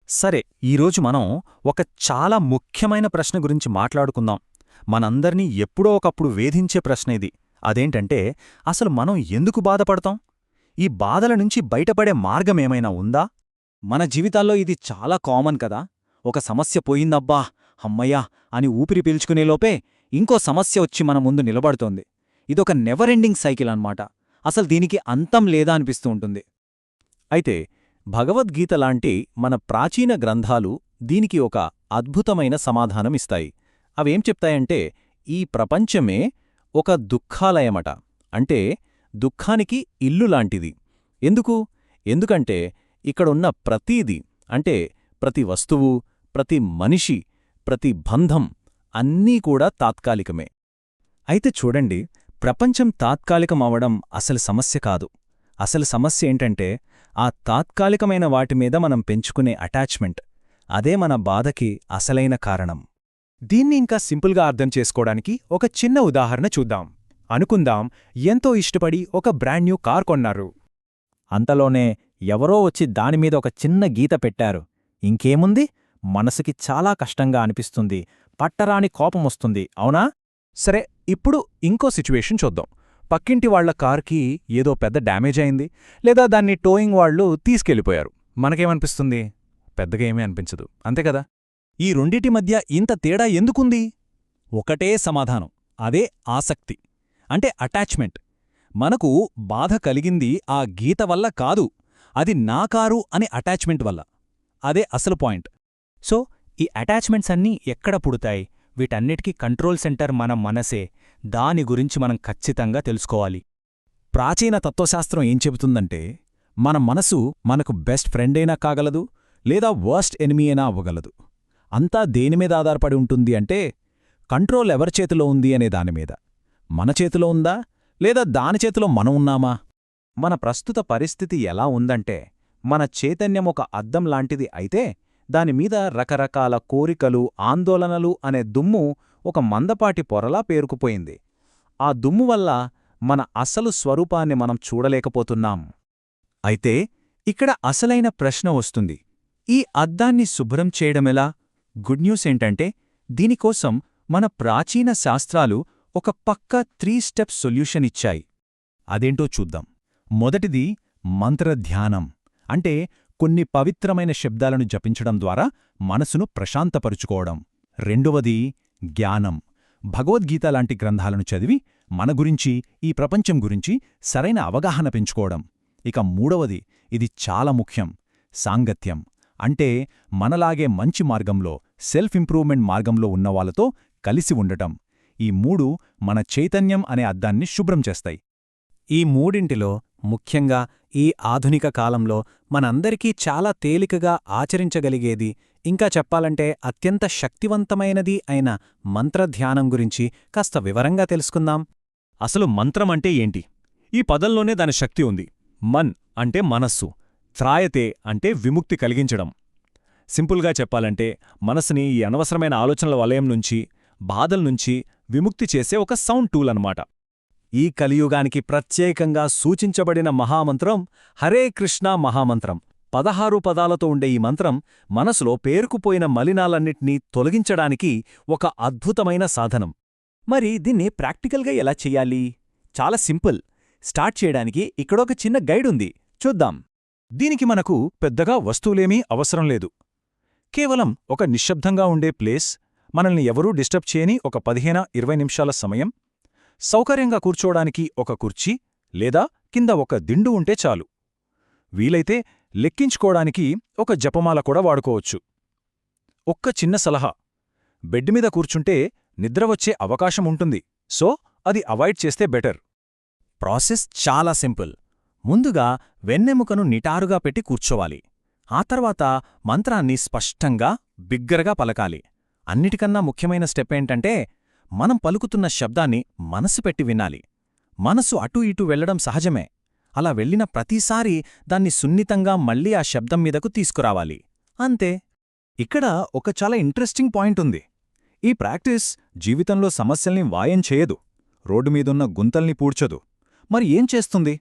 సరే, ఈరోజు మనం ఒక చాలా ముఖ్యమైన ప్రశ్న గురించి మాట్లాడుకుందాం. మనందర్నీ ఎప్పుడో ఒకప్పుడు వేధించే ప్రశ్న ఇది. అదేంటంటే, అసలు మనం ఎందుకు బాధపడతాం? ఈ బాధల నుంచి బయటపడే మార్గమేమైనా ఉందా? మన జీవితాల్లో ఇది చాలా కామన్ కదా. ఒక సమస్య పోయిందబ్బా, హమ్మయ్యా అని ఊపిరి పీల్చుకునేలోపే ఇంకో సమస్య వచ్చి మన ముందు నిలబడుతోంది. ఇదొక నెవర్ ఎండింగ్ సైకిల్ అన్నమాట. అసలు దీనికి అంతం లేదా అనిపిస్తూ ఉంటుంది. అయితే భగవద్గీత లాంటి మన ప్రాచీన గ్రంథాలు దీనికి ఒక అద్భుతమైన సమాధానమిస్తాయి. అవేం చెప్తాయంటే, ఈ ప్రపంచమే ఒక దుఃఖాలయమట. అంటే దుఃఖానికి ఇల్లులాంటిది. ఎందుకు? ఎందుకంటే ఇక్కడున్న ప్రతీది, అంటే ప్రతి వస్తువు, ప్రతి మనిషి, ప్రతి బంధం అన్నీ కూడా తాత్కాలికమే. అయితే చూడండి, ప్రపంచం తాత్కాలికమవడం అసలు సమస్య కాదు. అసలు సమస్య ఏంటంటే, ఆ తాత్కాలికమైన వాటిమీద మనం పెంచుకునే అటాచ్మెంట్. అదే మన బాధకి అసలైన కారణం. దీన్ని ఇంకా సింపుల్గా అర్థం చేసుకోవడానికి ఒక చిన్న ఉదాహరణ చూద్దాం. అనుకుందాం, ఎంతో ఇష్టపడి ఒక బ్రాండ్ న్యూ కార్ కొన్నారు. అంతలోనే ఎవరో వచ్చి దానిమీద ఒక చిన్న గీత పెట్టారు. ఇంకేముంది? మనసుకి చాలా కష్టంగా అనిపిస్తుంది, పట్టరాని కోపమొస్తుంది, అవునా? సరే, ఇప్పుడు ఇంకో సిచ్యువేషన్ చూద్దాం. పక్కింటి వాళ్ల కార్కి ఏదో పెద్ద డ్యామేజ్ అయింది, లేదా దాన్ని టోయింగ్ వాళ్లు తీసుకెళ్ళిపోయారు. మనకేమనిపిస్తుంది? పెద్దగా ఏమీ అనిపించదు, అంతే కదా? ఈ రెండిటి మధ్య ఇంత తేడా ఎందుకుంది? ఒకటే సమాధానం, అదే ఆసక్తి, అంటే అటాచ్మెంట్. మనకు బాధ కలిగింది ఆ గీత వల్ల కాదు, అది నా కారు అనే అటాచ్మెంట్ వల్ల. అదే అసలు పాయింట్. సో ఈ అటాచ్మెంట్స్ అన్నీ ఎక్కడ పుడతాయి? వీటన్నిటికీ కంట్రోల్ సెంటర్ మన మనసే. దాని గురించి మనం ఖచ్చితంగా తెలుసుకోవాలి. ప్రాచీన తత్వశాస్త్రం ఏం చెబుతుందంటే, మన మనసు మనకు బెస్ట్ ఫ్రెండైనా కాగలదు, లేదా వర్స్ట్ ఎనిమీ అయినా అవ్వగలదు. అంతా దేనిమీద ఆధారపడి ఉంటుంది అంటే, కంట్రోల్ ఎవరి చేతిలో ఉంది అనే దానిమీద. మన చేతిలో ఉందా, లేదా దాని చేతిలో మనం ఉన్నామా? మన ప్రస్తుత పరిస్థితి ఎలా ఉందంటే, మన చైతన్యం ఒక అద్దం లాంటిది అయితే, దానిమీద రకరకాల కోరికలు, ఆందోళనలు అనే దుమ్ము ఒక మందపాటి పొరలా పేరుకుపోయింది. ఆ దుమ్ము వల్ల మన అసలు స్వరూపాన్ని మనం చూడలేకపోతున్నాం. అయితే ఇక్కడ అసలైన ప్రశ్న వస్తుంది, ఈ అద్దాన్ని శుభ్రం చేయడమెలా? గుడ్ న్యూస్ ఏంటంటే, దీనికోసం మన ప్రాచీన శాస్త్రాలు ఒక పక్కా 3 స్టెప్ సొల్యూషన్ ఇచ్చాయి. అదేంటో చూద్దాం. మొదటిది మంత్రధ్యానం. అంటే కొన్ని పవిత్రమైన శబ్దాలను జపించడం ద్వారా మనసును ప్రశాంతపరుచుకోవడం. రెండవది జ్ఞానం. భగవద్గీత లాంటి గ్రంథాలను చదివి మన గురించి, ఈ ప్రపంచం గురించి సరైన అవగాహన పెంచుకోవడం. ఇక మూడవది, ఇది చాలా ముఖ్యం, సాంగత్యం. అంటే మనలాగే మంచి మార్గంలో, సెల్ఫ్ ఇంప్రూవ్మెంట్ మార్గంలో ఉన్నవాళ్లతో కలిసి ఉండటం. ఈ మూడు మన చైతన్యం అనే అద్దాన్ని శుభ్రం చేస్తాయి. ఈ మూడింటిలో ముఖ్యంగా ఈ ఆధునిక కాలంలో మనందరికీ చాలా తేలికగా ఆచరించగలిగేది, ఇంకా చెప్పాలంటే అత్యంత శక్తివంతమైనది అయిన మంత్రధ్యానం గురించి కాస్త వివరంగా తెలుసుకుందాం. అసలు మంత్రమంటే ఏంటి? ఈ పదంలోనే దాని శక్తి ఉంది. మన్ అంటే మనస్సు, త్రాయతే అంటే విముక్తి కలిగించడం. సింపుల్గా చెప్పాలంటే మనసుని ఈ అనవసరమైన ఆలోచనల వలయం నుంచి, బాధల్నుంచి విముక్తి చేసే ఒక సౌండ్ టూల్ అన్నమాట. ఈ కలియుగానికి ప్రత్యేకంగా సూచించబడిన మహామంత్రం హరే కృష్ణ మహామంత్రం. 16 పదాలతో ఉండే ఈ మంత్రం మనసులో పేరుకుపోయిన మలినాలన్నిటినీ తొలగించడానికి ఒక అద్భుతమైన సాధనం. మరి దీన్ని ప్రాక్టికల్గా ఎలా చెయ్యాలి? చాలా సింపుల్. స్టార్ట్ చేయడానికి ఇక్కడొక చిన్న గైడ్ ఉంది, చూద్దాం. దీనికి మనకు పెద్దగా వస్తువులేమీ అవసరం లేదు. కేవలం ఒక నిశ్శబ్దంగా ఉండే ప్లేస్, మనల్ని ఎవరూ డిస్టర్బ్ చేయని ఒక 15-20 నిమిషాల సమయం, సౌకర్యంగా కూర్చోడానికి ఒక కుర్చీ లేదా కింద ఒక దిండు ఉంటే చాలు. వీలైతే లెక్కించుకోవడానికి ఒక జపమాల కూడా వాడుకోవచ్చు. ఒక్క చిన్న సలహా, బెడ్ మీద కూర్చుంటే నిద్రవచ్చే అవకాశం ఉంటుంది, సో అది అవాయిడ్ చేస్తే బెటర్. ప్రాసెస్ చాలా సింపుల్. ముందుగా వెన్నెముకను నిటారుగా పెట్టి కూర్చోవాలి. ఆ తర్వాత మంత్రాన్ని స్పష్టంగా, బిగ్గరగా పలకాలి. అన్నిటికన్నా ముఖ్యమైన స్టెప్ ఏంటంటే, మనం పలుకుతున్న శబ్దాన్ని మనసు పెట్టి వినాలి. మనసు అటూ ఇటూ వెళ్లడం సహజమే. అలా వెళ్లిన ప్రతిసారీ దాన్ని సున్నితంగా మళ్లీ ఆ శబ్దం మీదకు తీసుకురావాలి. అంతే. ఇక్కడ ఒక చాలా ఇంట్రెస్టింగ్ పాయింట్ ఉంది. ఈ ప్రాక్టీస్ జీవితంలో సమస్యల్ని వాయం చేయదు, రోడ్డు మీదున్న గుంతల్ని పూడ్చదు. మరి ఏం చేస్తుంది?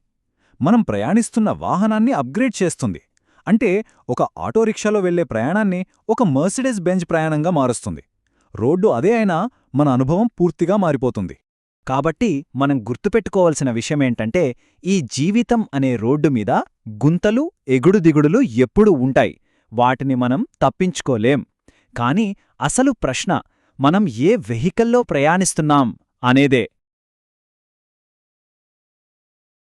మనం ప్రయాణిస్తున్న వాహనాన్ని అప్గ్రేడ్ చేస్తుంది. అంటే ఒక ఆటోరిక్షాలో వెళ్లే ప్రయాణాన్ని ఒక మర్సిడెస్ బెంజ్ ప్రయాణంగా మారుస్తుంది. రోడ్డు అదే అయినా మన అనుభవం పూర్తిగా మారిపోతుంది. కాబట్టి మనం గుర్తుపెట్టుకోవాల్సిన విషయమేంటంటే, ఈ జీవితం అనే రోడ్డు మీద గుంతలు, ఎగుడుదిగుడులు ఎప్పుడూ ఉంటాయి. వాటిని మనం తప్పించుకోలేం. కాని అసలు ప్రశ్న మనం ఏ వెహికల్లో ప్రయాణిస్తున్నాం అనేదే.